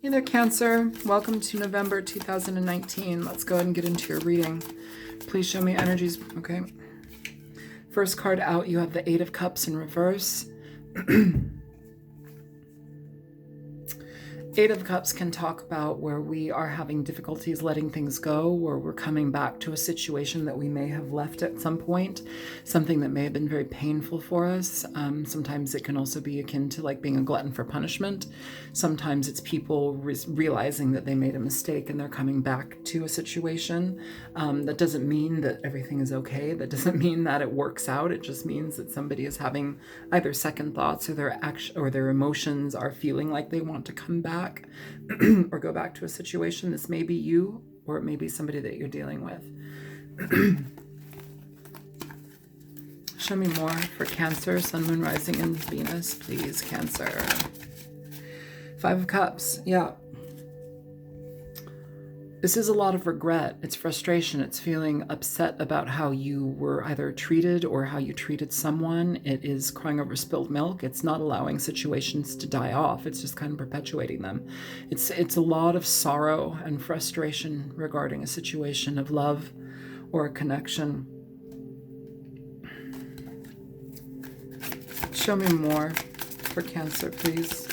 Hey there, Cancer. Welcome to November 2019. Let's go ahead and get into your reading. Please show me energies. Okay. First card out, you have the Eight of Cups in reverse. Eight of Cups can talk about where we are having difficulties letting things go, or we're coming back to a situation that we may have left at some point, something that may have been very painful for us. Sometimes it can also be akin to like being a glutton for punishment. Sometimes it's people realizing that they made a mistake and they're coming back to a situation. That doesn't mean that everything is okay. That doesn't mean that it works out. It just means that somebody is having either second thoughts, or their emotions are feeling like they want to come back or go back to a situation. This may be you, or it may be somebody that you're dealing with. Show me more for Cancer, Sun, Moon, Rising, and Venus, please, Cancer. Five of Cups. Yeah. This is a lot of regret. It's frustration. It's feeling upset about how you were either treated or how you treated someone. It is crying over spilled milk. It's not allowing situations to die off. It's just kind of perpetuating them. It's a lot of sorrow and frustration regarding a situation of love or a connection. Show me more for Cancer, please.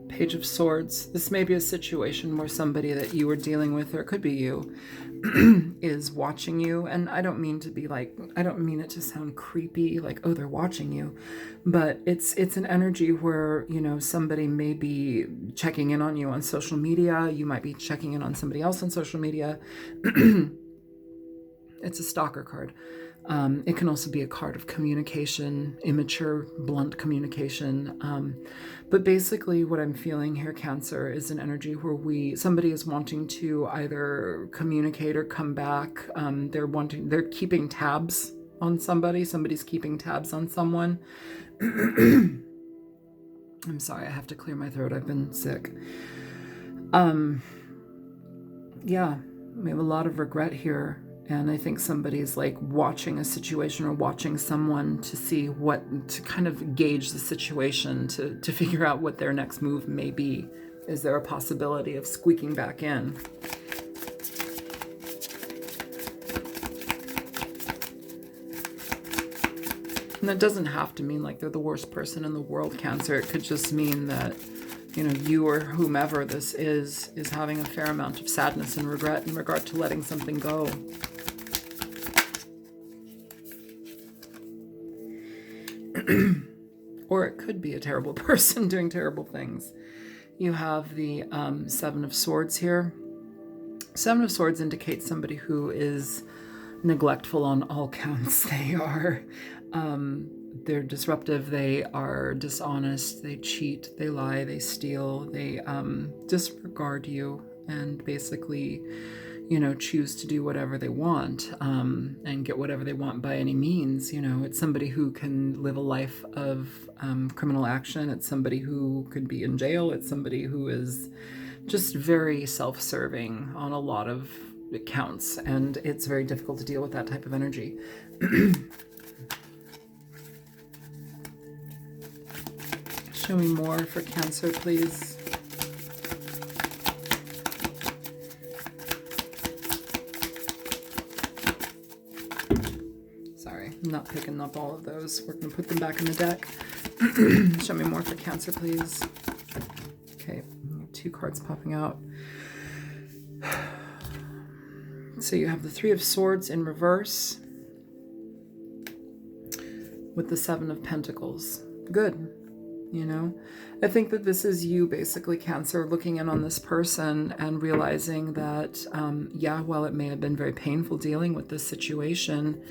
Page of Swords. This may be a situation where somebody that you were dealing with, or it could be you, is watching you. And I don't mean to be like, I don't mean it to sound creepy, like, oh, they're watching you. But it's an energy where, you know, somebody may be checking in on you on social media. You might be checking in on somebody else on social media. It's a stalker card. It can also be a card of communication, immature, blunt communication. But basically what I'm feeling here, Cancer, is an energy where somebody is wanting to either communicate or come back. They're keeping tabs on somebody. Somebody's keeping tabs on someone. I'm sorry, I have to clear my throat. I've been sick. Yeah, we have a lot of regret here. And I think somebody's like watching a situation or watching someone to see to kind of gauge the situation, to figure out what their next move may be. Is there a possibility of squeaking back in? And that doesn't have to mean like they're the worst person in the world, Cancer. It could just mean that, you know, you or whomever this is having a fair amount of sadness and regret in regard to letting something go. Or it could be a terrible person doing terrible things. You have the Seven of Swords here. Seven of Swords indicates somebody who is neglectful on all counts. They're disruptive, they are dishonest, they cheat, they lie, they steal, they disregard you, and basically, you know, choose to do whatever they want, and get whatever they want by any means. You know, it's somebody who can live a life of criminal action. It's somebody who could be in jail. It's somebody who is just very self-serving on a lot of accounts, and it's very difficult to deal with that type of energy. Show me more for Cancer, please. I'm not picking up all of those. We're going to put them back in the deck. Show me more for Cancer, please. Okay, two cards popping out. So you have the Three of Swords in reverse with the Seven of Pentacles. Good. You know, I think that this is you basically, Cancer, looking in on this person and realizing that, yeah, while it may have been very painful dealing with this situation,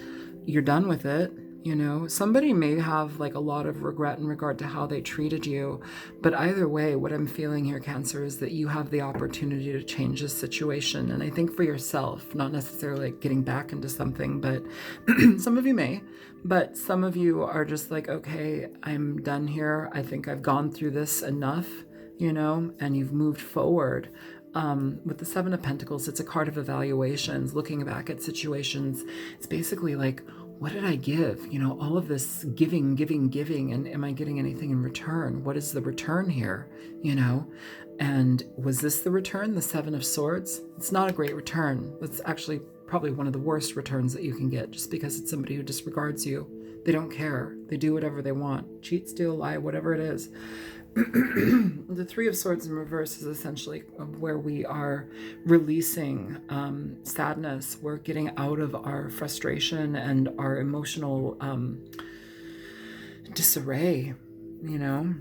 you're done with it. You know, somebody may have like a lot of regret in regard to how they treated you, but either way, what I'm feeling here, Cancer, is that you have the opportunity to change this situation. And I think for yourself, not necessarily like getting back into something, but some of you may, but some of you are just like, okay, I'm done here. I think I've gone through this enough, you know, and you've moved forward. With the Seven of Pentacles, it's a card of evaluations, looking back at situations. It's basically like, what did I give? You know, all of this giving, and am I getting anything in return? What is the return here? You know, and was this the return, the Seven of Swords? It's not a great return. It's actually probably one of the worst returns that you can get, just because it's somebody who disregards you. They don't care. They do whatever they want. Cheat, steal, lie, whatever it is. The Three of Swords in reverse is essentially where we are releasing sadness. We're getting out of our frustration and our emotional disarray, you know.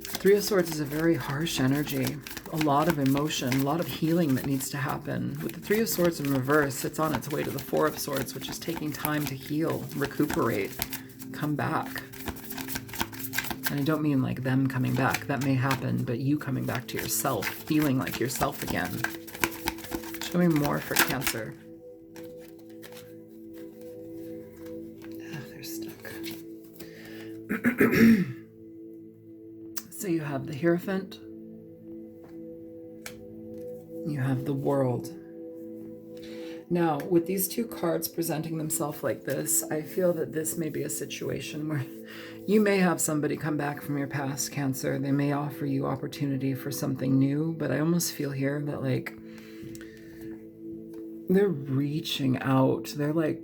Three of Swords is a very harsh energy, a lot of emotion, a lot of healing that needs to happen. With the Three of Swords in reverse, it's on its way to the Four of Swords, which is taking time to heal, recuperate, come back. And I don't mean like them coming back. That may happen, but you coming back to yourself, feeling like yourself again. Show me more for Cancer. They're stuck. So you have the Hierophant. You have the World. Now, with these two cards presenting themselves like this, I feel that this may be a situation where you may have somebody come back from your past, Cancer. They may offer you opportunity for something new, but I almost feel here that, like, they're reaching out. They're like,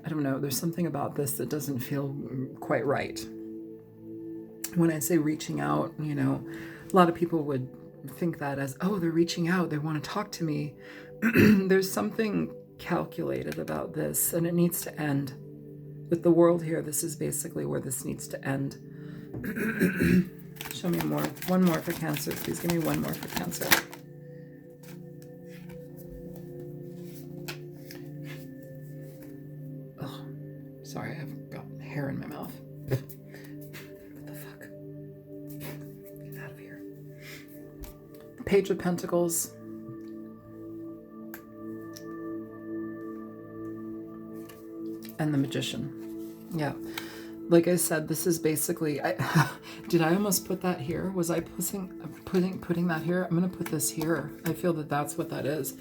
I don't know, there's something about this that doesn't feel quite right. When I say reaching out, you know, a lot of people would think that as, oh, they're reaching out, they want to talk to me. There's something calculated about this, and it needs to end. With the World here, this is basically where this needs to end. Show me more. One more for Cancer. Please give me one more for Cancer. Oh, sorry, I've got hair in my mouth. What the fuck? Get out of here. Page of Pentacles. And the Magician. Yeah. Like I said, this is basically, did I almost put that here? Was I putting that here? I'm going to put this here. I feel that that's what that is.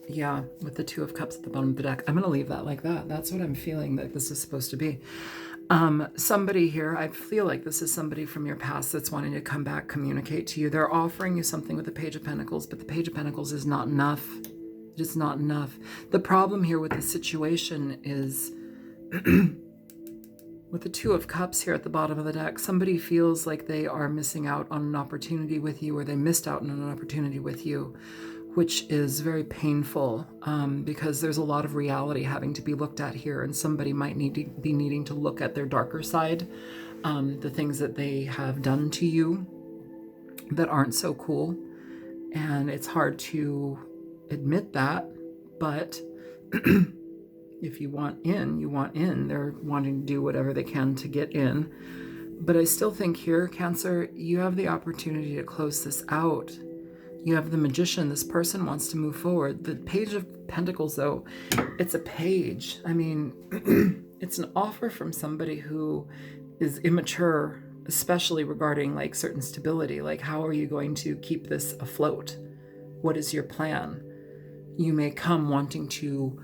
Yeah, with the Two of Cups at the bottom of the deck. I'm going to leave that like that. That's what I'm feeling that this is supposed to be. Somebody here, I feel like this is somebody from your past that's wanting to come back, communicate to you. They're offering you something with the Page of Pentacles, but the Page of Pentacles is not enough. It is not enough. The problem here with the situation is with the Two of Cups here at the bottom of the deck, somebody feels like they are missing out on an opportunity with you, or they missed out on an opportunity with you, which is very painful because there's a lot of reality having to be looked at here, and somebody might need to be needing to look at their darker side, the things that they have done to you that aren't so cool. And it's hard to admit that, but if you want in, you want in. They're wanting to do whatever they can to get in. But I still think here, Cancer, you have the opportunity to close this out. You have the Magician. This person wants to move forward. The Page of Pentacles, though, it's a page. I mean, it's an offer from somebody who is immature, especially regarding like certain stability. Like, how are you going to keep this afloat? What is your plan? You may come wanting to,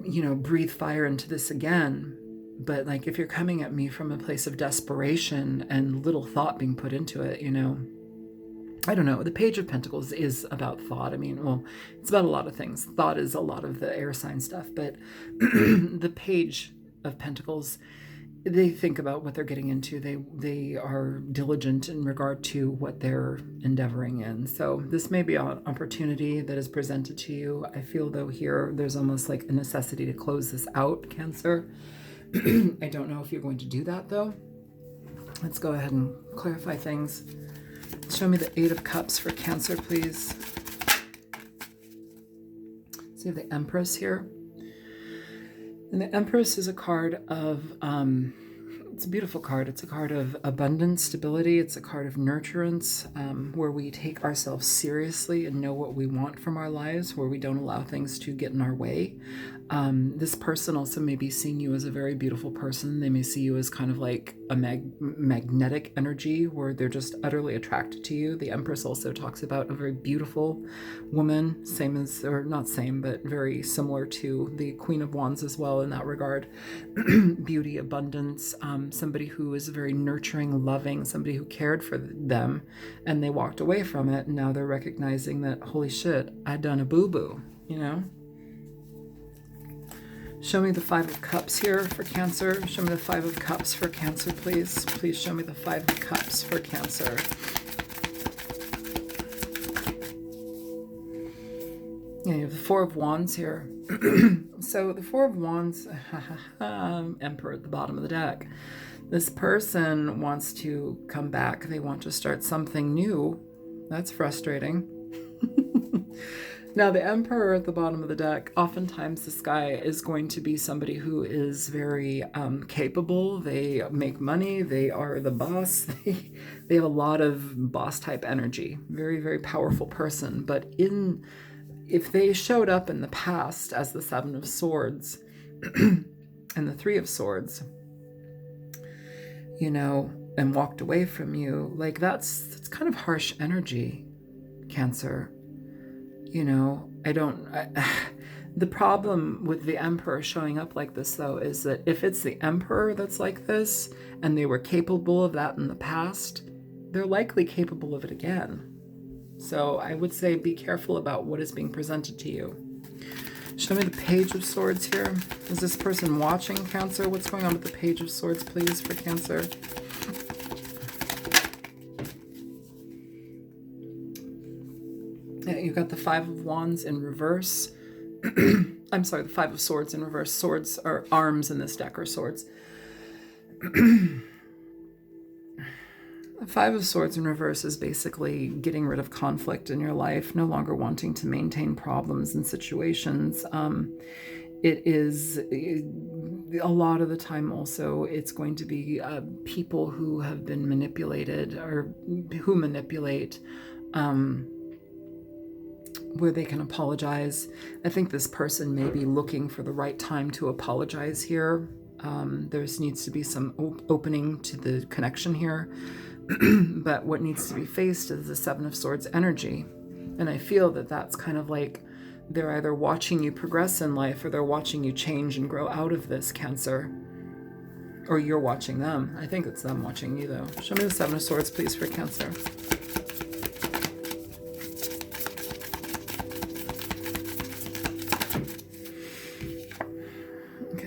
you know, breathe fire into this again. But like, if you're coming at me from a place of desperation and little thought being put into it, you know, I don't know. The Page of Pentacles is about thought. I mean, well, it's about a lot of things. Thought is a lot of the air sign stuff, but the Page of Pentacles, they think about what they're getting into. They are diligent in regard to what they're endeavoring in. So this may be an opportunity that is presented to you. I feel though here, there's almost like a necessity to close this out, Cancer. I don't know if you're going to do that though. Let's go ahead and clarify things. Show me the Eight of Cups for Cancer, please. See the Empress here. And the Empress is a card of, it's a beautiful card. It's a card of abundance, stability. It's a card of nurturance, where we take ourselves seriously and know what we want from our lives, where we don't allow things to get in our way. This person also may be seeing you as a very beautiful person. They may see you as kind of like a magnetic energy where they're just utterly attracted to you. The Empress also talks about a very beautiful woman, same as, or not same, but very similar to the Queen of Wands as well in that regard. Beauty, abundance, somebody who is very nurturing, loving, somebody who cared for them, and they walked away from it, and now they're recognizing that, holy shit, I done a boo-boo, you know? Show me the Five of Cups here for Cancer. Show me the Five of Cups for Cancer, please. Please show me the Five of Cups for Cancer. Yeah, you have the Four of Wands here. So the Four of Wands, Emperor at the bottom of the deck. This person wants to come back. They want to start something new. That's frustrating. Now, the Emperor at the bottom of the deck, oftentimes this guy is going to be somebody who is very capable. They make money. They are the boss. They have a lot of boss-type energy. Very, very powerful person. But if they showed up in the past as the Seven of Swords and the Three of Swords, you know, and walked away from you, like that's kind of harsh energy, Cancer. You know, the problem with the Emperor showing up like this, though, is that if it's the Emperor that's like this, and they were capable of that in the past, they're likely capable of it again. So I would say be careful about what is being presented to you. Show me the Page of Swords here. Is this person watching, Cancer? What's going on with the Page of Swords, please, for Cancer? Yeah, you've got the Five of Wands in reverse. I'm sorry, the Five of Swords in reverse. Swords are arms in this deck, or swords. The Five of Swords in reverse is basically getting rid of conflict in your life, no longer wanting to maintain problems and situations. It is a lot of the time also it's going to be people who have been manipulated or who manipulate where they can apologize. I think this person may be looking for the right time to apologize here. There needs to be some opening to the connection here. But what needs to be faced is the Seven of Swords energy. And I feel that that's kind of like they're either watching you progress in life or they're watching you change and grow out of this, Cancer. Or you're watching them. I think it's them watching you, though. Show me the Seven of Swords, please, for Cancer.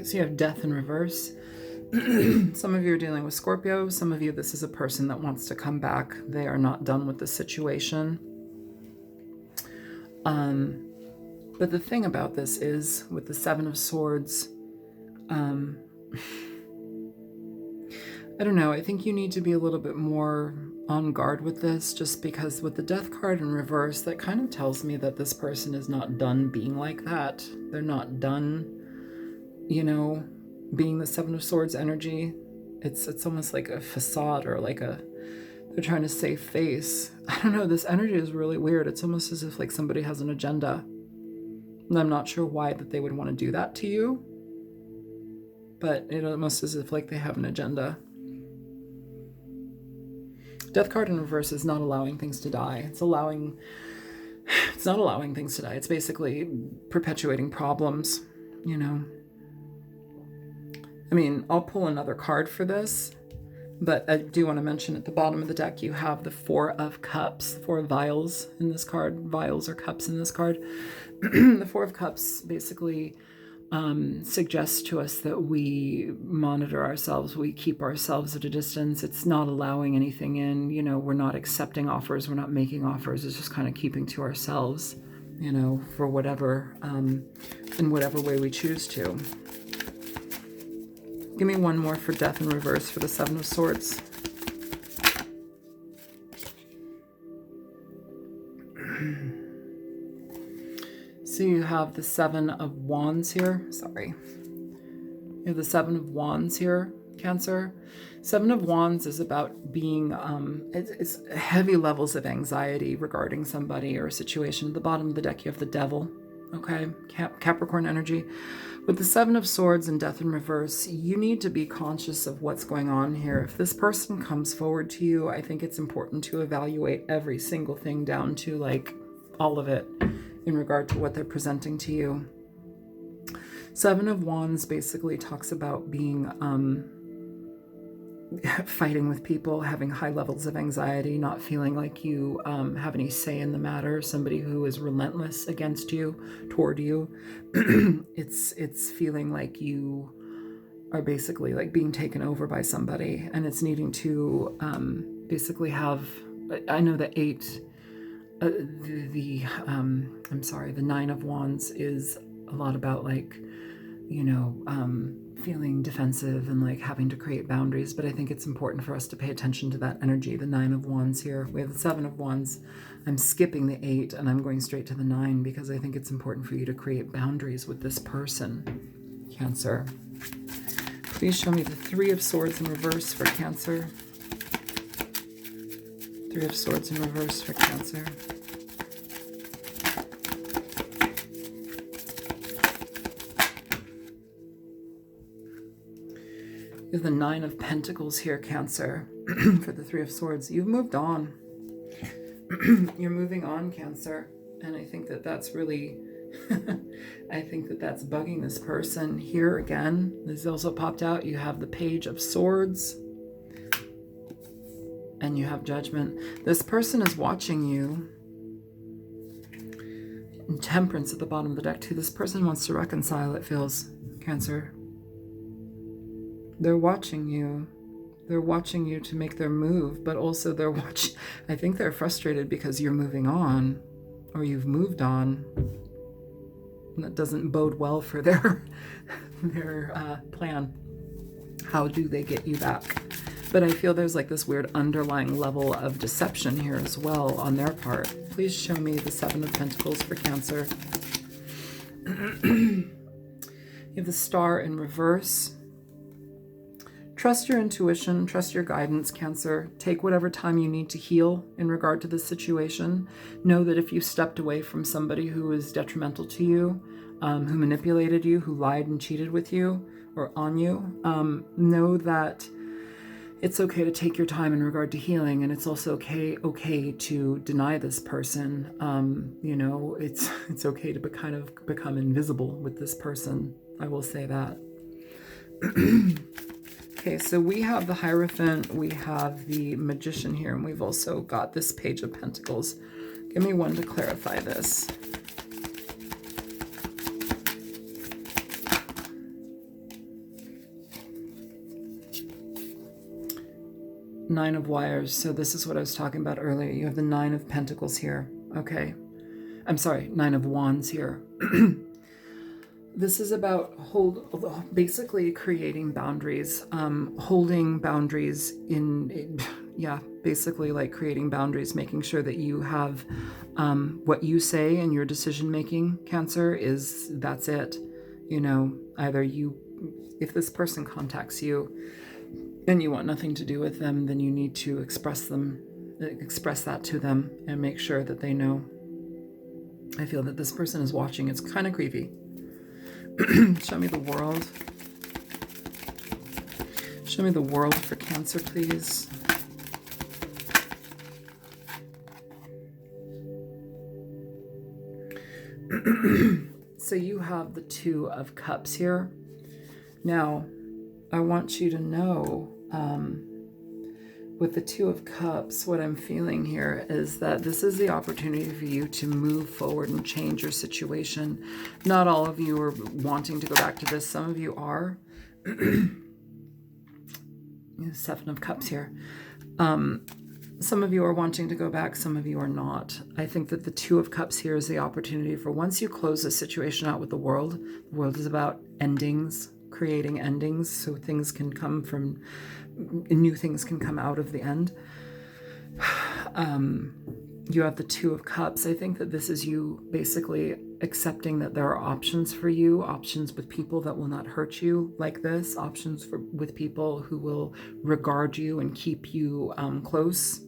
So you have Death in reverse. Some of you are dealing with Scorpio. Some of you, this is a person that wants to come back. They are not done with the situation. But the thing about this is, with the Seven of Swords, I don't know. I think you need to be a little bit more on guard with this, just because with the Death card in reverse, that kind of tells me that this person is not done being like that. They're not done, you know, being the Seven of Swords energy. It's almost like a facade, or like they're trying to save face. I don't know, this energy is really weird. It's almost as if like somebody has an agenda. And I'm not sure why that they would want to do that to you. But it almost as if like they have an agenda. Death card in reverse is not allowing things to die. It's not allowing things to die. It's basically perpetuating problems, you know. I mean, I'll pull another card for this, but I do want to mention at the bottom of the deck, you have the Four of Cups, Four of Vials in this card. Vials or cups in this card. The Four of Cups basically suggests to us that we monitor ourselves, we keep ourselves at a distance. It's not allowing anything in, you know, we're not accepting offers, we're not making offers. It's just kind of keeping to ourselves, you know, for whatever, in whatever way we choose to. Give me one more for Death in reverse for the Seven of Swords. So you have the Seven of Wands here. Sorry. You have the Seven of Wands here, Cancer. Seven of Wands is about being, it's heavy levels of anxiety regarding somebody or a situation. At the bottom of the deck, you have the Devil. okay? Capricorn energy. With the Seven of Swords and Death in reverse, you need to be conscious of what's going on here. If this person comes forward to you, I think it's important to evaluate every single thing down to like all of it in regard to what they're presenting to you. Seven of Wands basically talks about being fighting with people, having high levels of anxiety, not feeling like you have any say in the matter, somebody who is relentless against you, toward you. It's feeling like you are basically like being taken over by somebody, and it's needing to basically have, I know the the Nine of Wands is a lot about like, you know, feeling defensive and like having to create boundaries, but I think it's important for us to pay attention to that energy. The Nine of Wands here. We have the Seven of Wands. I'm skipping the 8 and I'm going straight to the 9 because I think it's important for you to create boundaries with this person, Cancer. Please show me the Three of Swords in reverse for Cancer. Three of Swords in reverse for Cancer. You have the Nine of Pentacles here, Cancer, for the Three of Swords. You've moved on. You're moving on, Cancer. And I think that that's really, I think that that's bugging this person. Here again, this also popped out. You have the Page of Swords. And you have Judgment. This person is watching you. And Temperance at the bottom of the deck, too. This person wants to reconcile, it feels, Cancer. They're watching you. They're watching you to make their move, but also they're watching. I think they're frustrated because you're moving on, or you've moved on. And that doesn't bode well for their plan. How do they get you back? But I feel there's like this weird underlying level of deception here as well on their part. Please show me the Seven of Pentacles for Cancer. You have the Star in reverse. Trust your intuition, trust your guidance, Cancer. Take whatever time you need to heal in regard to this situation. Know that if you stepped away from somebody who is detrimental to you, who manipulated you, who lied and cheated with you or on you, know that it's okay to take your time in regard to healing, and it's also okay to deny this person. You know, it's okay to kind of become invisible with this person. I will say that. Okay, so we have the Hierophant, we have the Magician here, and we've also got this Page of Pentacles. Give me one to clarify this. Nine of Wires. So this is what I was talking about earlier. You have the Nine of Pentacles here. Okay. I'm sorry, Nine of Wands here. This is about basically creating boundaries, holding boundaries basically like creating boundaries, making sure that you have what you say in your decision making, Cancer, that's it. You know, either if this person contacts you and you want nothing to do with them, then you need to express that to them and make sure that they know. I feel that this person is watching. It's kind of creepy. Show me the World. Show me the World for Cancer, please. So you have the Two of Cups here. Now, I want you to know, with the Two of Cups, what I'm feeling here is that this is the opportunity for you to move forward and change your situation. Not all of you are wanting to go back to this. Some of you are. Seven of Cups here. Some of you are wanting to go back. Some of you are not. I think that the Two of Cups here is the opportunity for once you close this situation out with the world is about endings, creating endings, so things can come from, new things can come out of the end. You have the Two of Cups. I think that this is you basically accepting that there are options for you, options with people that will not hurt you like this, options with people who will regard you and keep you close,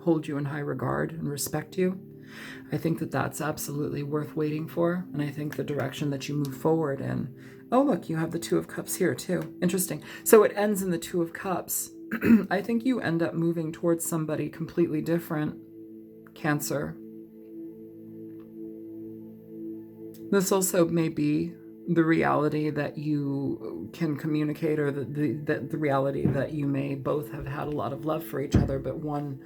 hold you in high regard and respect you. I think that that's absolutely worth waiting for. And I think the direction that you move forward in. Oh, look, you have the Two of Cups here too. Interesting. So it ends in the Two of Cups. I think you end up moving towards somebody completely different, Cancer. This also may be the reality that you can communicate, or the reality that you may both have had a lot of love for each other, but one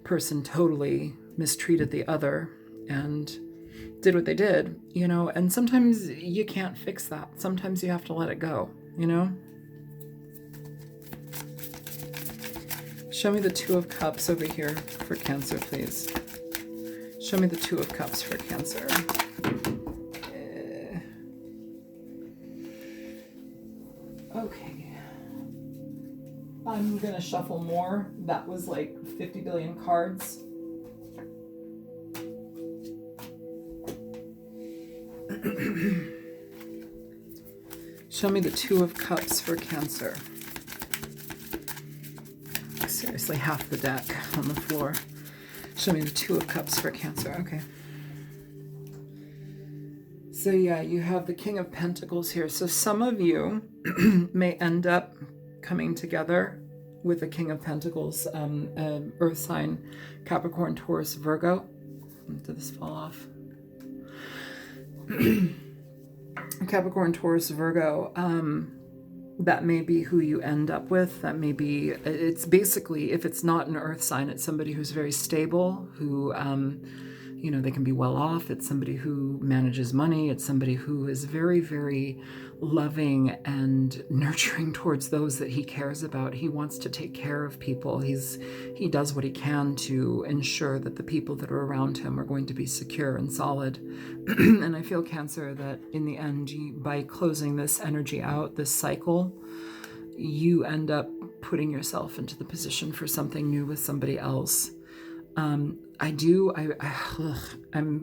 person totally mistreated the other and did what they did, you know, and sometimes you can't fix that. Sometimes you have to let it go, you know? Show me the Two of Cups over here for Cancer, please. Show me the Two of Cups for Cancer. Okay. I'm gonna shuffle more. That was like 50 billion cards. Show me the Two of Cups for Cancer. Seriously, half the deck on the floor. Show me the Two of Cups for Cancer. Okay. So yeah, you have the King of Pentacles here. So some of you may end up coming together with the King of Pentacles, Earth sign, Capricorn, Taurus, Virgo. Did this fall off? Capricorn, Taurus, Virgo. That may be who you end up with. That may be, it's basically, if it's not an earth sign, it's somebody who's very stable, who, you know, they can be well off. It's somebody who manages money. It's somebody who is very, very loving and nurturing towards those that he cares about. He wants to take care of people. He does what he can to ensure that the people that are around him are going to be secure and solid. And I feel, Cancer, that in the end, by closing this energy out, this cycle, you end up putting yourself into the position for something new with somebody else. I'm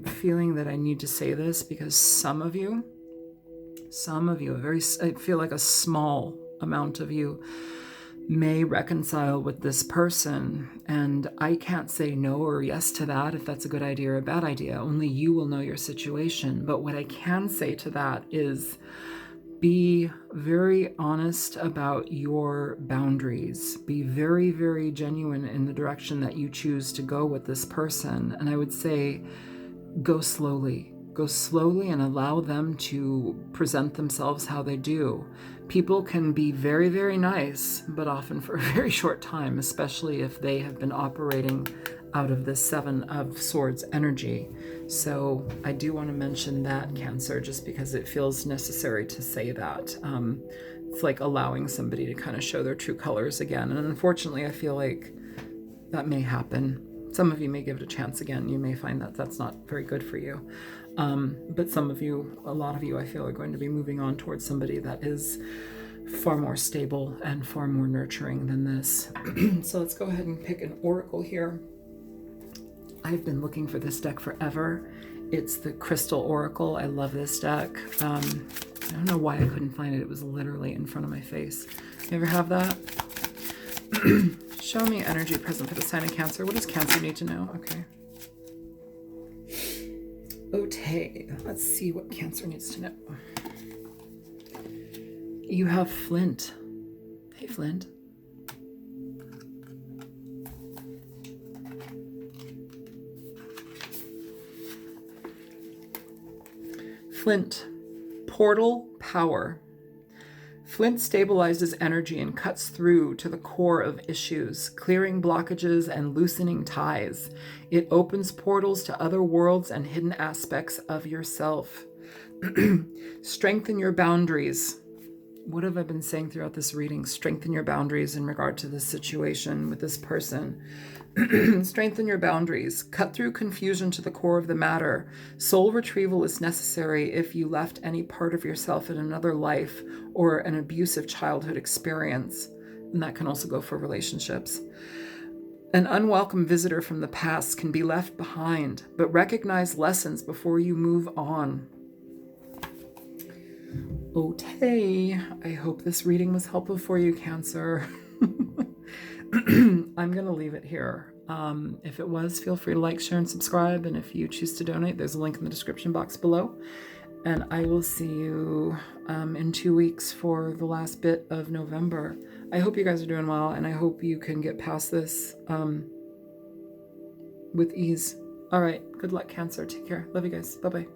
feeling that I need to say this because some of you, I feel like a small amount of you may reconcile with this person, and I can't say no or yes to that, if that's a good idea or a bad idea. Only you will know your situation. But what I can say to that is be very honest about your boundaries. Be very, very genuine in the direction that you choose to go with this person. And I would say, go slowly. Go slowly and allow them to present themselves how they do. People can be very, very nice, but often for a very short time, especially if they have been operating out of the Seven of Swords energy. So I do want to mention that, Cancer, just because it feels necessary to say that. It's like allowing somebody to kind of show their true colors again. And unfortunately, I feel like that may happen. Some of you may give it a chance again. You may find that that's not very good for you. But some of you, a lot of you, I feel, are going to be moving on towards somebody that is far more stable and far more nurturing than this. So let's go ahead and pick an oracle here. I've been looking for this deck forever. It's the Crystal Oracle. I love this deck. I don't know why I couldn't find it. It was literally in front of my face. You ever have that? Show me energy present for the sign of Cancer. What does Cancer need to know? Okay. Okay, let's see what Cancer needs to know. You have Flint. Hey, Flint. Flint, portal power. Flint stabilizes energy and cuts through to the core of issues, clearing blockages and loosening ties. It opens portals to other worlds and hidden aspects of yourself. Strengthen your boundaries. What have I been saying throughout this reading? Strengthen your boundaries in regard to this situation with this person. Strengthen your boundaries. Cut through confusion to the core of the matter. Soul retrieval is necessary if you left any part of yourself in another life or an abusive childhood experience. And that can also go for relationships. An unwelcome visitor from the past can be left behind, but recognize lessons before you move on. Okay, I hope this reading was helpful for you, Cancer. I'm going to leave it here. If it was, feel free to like, share, and subscribe. And if you choose to donate, there's a link in the description box below. And I will see you in 2 weeks for the last bit of November. I hope you guys are doing well, and I hope you can get past this with ease. All right. Good luck, Cancer. Take care. Love you guys. Bye-bye.